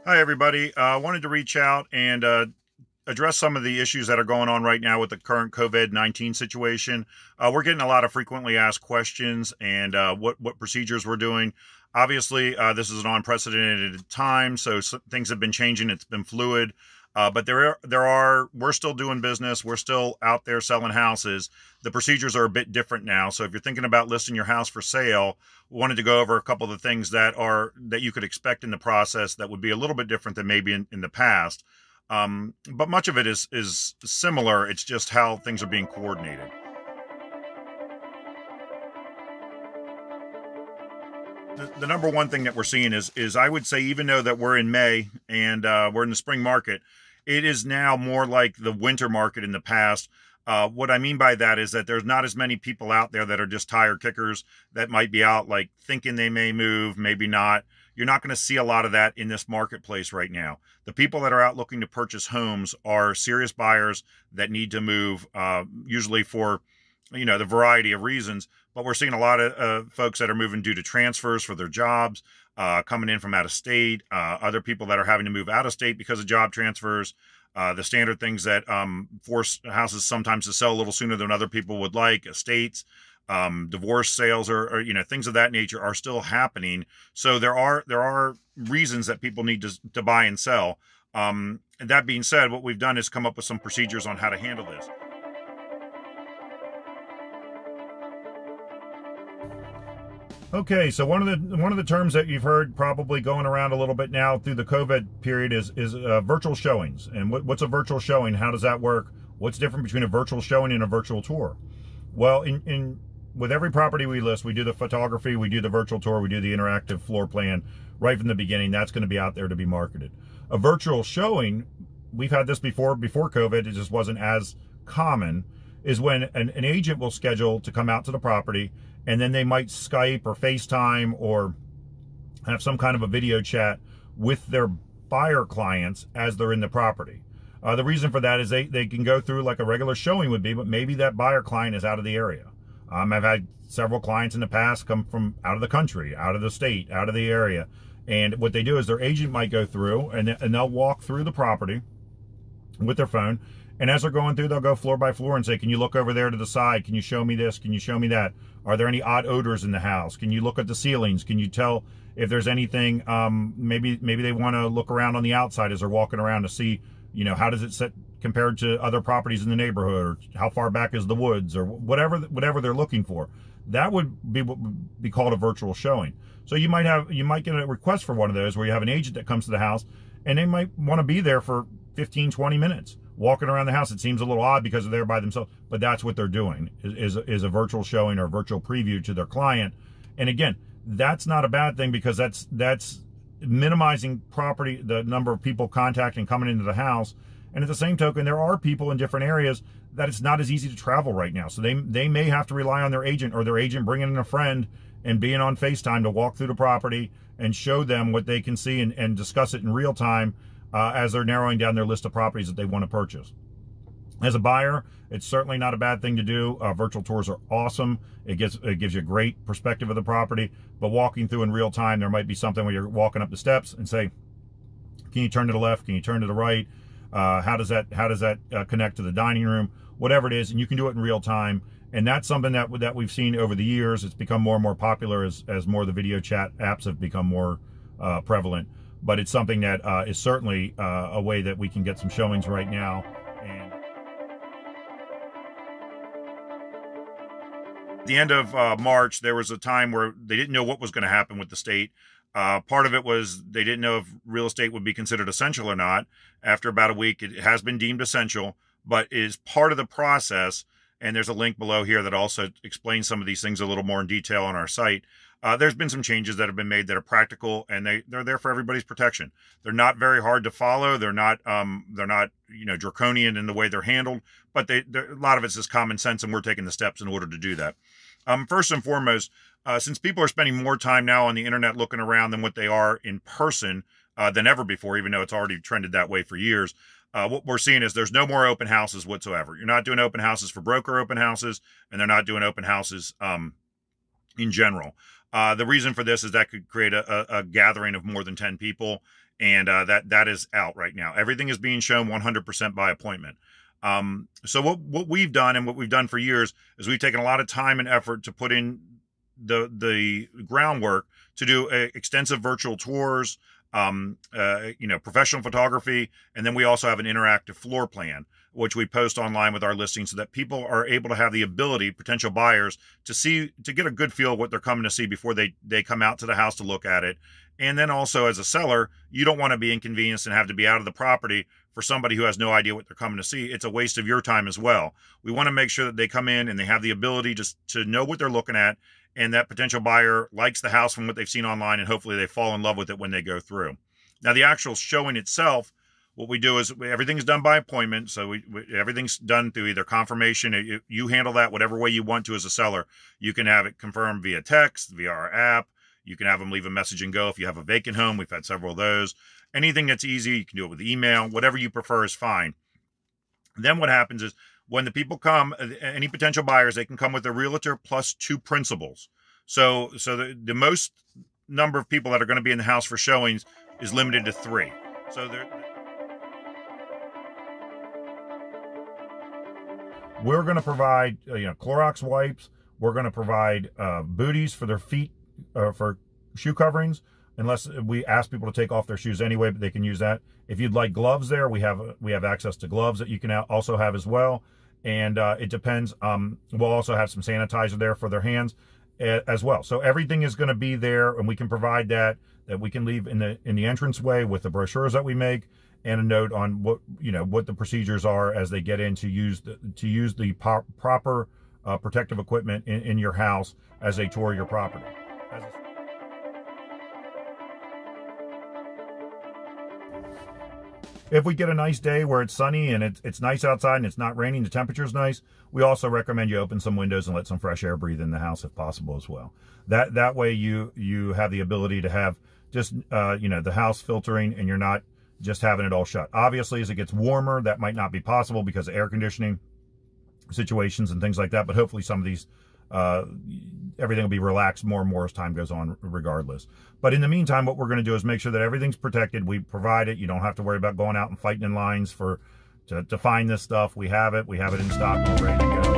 Hi, everybody. I wanted to reach out and address some of the issues that are going on right now with the current COVID-19 situation. We're getting a lot of frequently asked questions and what procedures we're doing. Obviously, this is an unprecedented time, so things have been changing. It's been fluid. But we're still doing business. We're still out there selling houses. The procedures are a bit different now. So if you're thinking about listing your house for sale, we wanted to go over a couple of the things that you could expect in the process that would be a little bit different than maybe in the past. But much of it is similar. It's just how things are being coordinated. The number one thing that we're seeing is I would say, even though that we're in May and we're in the spring market, it is now more like the winter market in the past. What I mean by that is that there's not as many people out there that are just tire kickers that might be out like thinking they may move, maybe not. You're not going to see a lot of that in this marketplace right now. The people that are out looking to purchase homes are serious buyers that need to move, usually for the variety of reasons. But we're seeing a lot of folks that are moving due to transfers for their jobs, coming in from out of state, other people that are having to move out of state because of job transfers, the standard things that force houses sometimes to sell a little sooner than other people would like, estates, divorce sales, or things of that nature are still happening. So there are reasons that people need to buy and sell. And that being said, what we've done is come up with some procedures on how to handle this. Okay, so one of the terms that you've heard probably going around a little bit now through the COVID period is virtual showings. And what's a virtual showing? How does that work? What's different between a virtual showing and a virtual tour? Well, with every property we list, we do the photography, we do the virtual tour, we do the interactive floor plan right from the beginning. That's going to be out there to be marketed. A virtual showing, we've had this before COVID, it just wasn't as common, is when an agent will schedule to come out to the property, and then they might Skype or FaceTime or have some kind of a video chat with their buyer clients as they're in the property. The reason for that is they can go through like a regular showing would be, but maybe that buyer client is out of the area. I've had several clients in the past come from out of the country, out of the state, out of the area. And what they do is their agent might go through and they'll walk through the property with their phone. And as they're going through, they'll go floor by floor and say, can you look over there to the side? Can you show me this? Can you show me that? Are there any odd odors in the house? Can you look at the ceilings? Can you tell if there's anything, maybe they want to look around on the outside as they're walking around to see, how does it sit compared to other properties in the neighborhood, or how far back is the woods, or whatever they're looking for. That would be what would be called a virtual showing. So you might get a request for one of those where you have an agent that comes to the house and they might want to be there for 15, 20 minutes walking around the house. It seems a little odd because they're there by themselves, but that's what they're doing is a virtual showing or a virtual preview to their client. And again, that's not a bad thing because that's minimizing the number of people contacting coming into the house. And at the same token, there are people in different areas that it's not as easy to travel right now. So they may have to rely on their agent, or their agent bringing in a friend and being on FaceTime to walk through the property and show them what they can see and discuss it in real time as they're narrowing down their list of properties that they want to purchase. As a buyer, it's certainly not a bad thing to do. Virtual tours are awesome. It gives you a great perspective of the property. But walking through in real time, there might be something where you're walking up the steps and say, can you turn to the left? Can you turn to the right? How does that connect to the dining room? Whatever it is, and you can do it in real time. And that's something that we've seen over the years. It's become more and more popular as more of the video chat apps have become more prevalent. But it's something that is certainly a way that we can get some showings right now. And at the end of March, there was a time where they didn't know what was going to happen with the state. Part of it was they didn't know if real estate would be considered essential or not. After about a week, it has been deemed essential, but is part of the process. And there's a link below here that also explains some of these things a little more in detail on our site. There's been some changes that have been made that are practical, and they're there for everybody's protection. They're not very hard to follow. They're not draconian in the way they're handled, but a lot of it's just common sense, and we're taking the steps in order to do that. First and foremost, since people are spending more time now on the internet looking around than what they are in person than ever before, even though it's already trended that way for years, what we're seeing is there's no more open houses whatsoever. You're not doing open houses for broker open houses, and they're not doing open houses in general. The reason for this is that could create a gathering of more than 10 people. and that is out right now. Everything is being shown 100% by appointment. So what we've done, and what we've done for years, is we've taken a lot of time and effort to put in the groundwork to do extensive virtual tours, professional photography, and then we also have an interactive floor plan, which we post online with our listings, so that people are able to have the ability, potential buyers, to get a good feel of what they're coming to see before they come out to the house to look at it. And then also, as a seller, you don't want to be inconvenienced and have to be out of the property for somebody who has no idea what they're coming to see. It's a waste of your time as well. We want to make sure that they come in and they have the ability to know what they're looking at, and that potential buyer likes the house from what they've seen online, and hopefully they fall in love with it when they go through. Now, the actual showing itself, what we do is everything's done by appointment. So everything's done through either confirmation. You handle that whatever way you want to as a seller. You can have it confirmed via text, via our app. You can have them leave a message and go if you have a vacant home. We've had several of those. Anything that's easy, you can do it with email. Whatever you prefer is fine. Then what happens is, when the people come, any potential buyers, they can come with a realtor plus 2 principals. So the most number of people that are going to be in the house for showings is limited to 3. So we're going to provide Clorox wipes. We're going to provide booties for their feet, for shoe coverings, unless we ask people to take off their shoes anyway, but they can use that. If you'd like gloves there, we have access to gloves that you can also have as well. And it depends. We'll also have some sanitizer there for their hands as well. So everything is going to be there, and we can provide that we can leave in the entranceway with the brochures that we make, and a note on what the procedures are as they get in to use the proper protective equipment in your house as they tour your property. If we get a nice day where it's sunny and it's nice outside and it's not raining, the temperature's nice, we also recommend you open some windows and let some fresh air breathe in the house if possible as well. That way you have the ability to have just the house filtering, and you're not just having it all shut. Obviously, as it gets warmer, that might not be possible because of air conditioning situations and things like that, but hopefully some of these everything will be relaxed more and more as time goes on regardless. But in the meantime, what we're going to do is make sure that everything's protected. We provide it. You don't have to worry about going out and fighting in lines to find this stuff. We have it in stock and we're ready to go.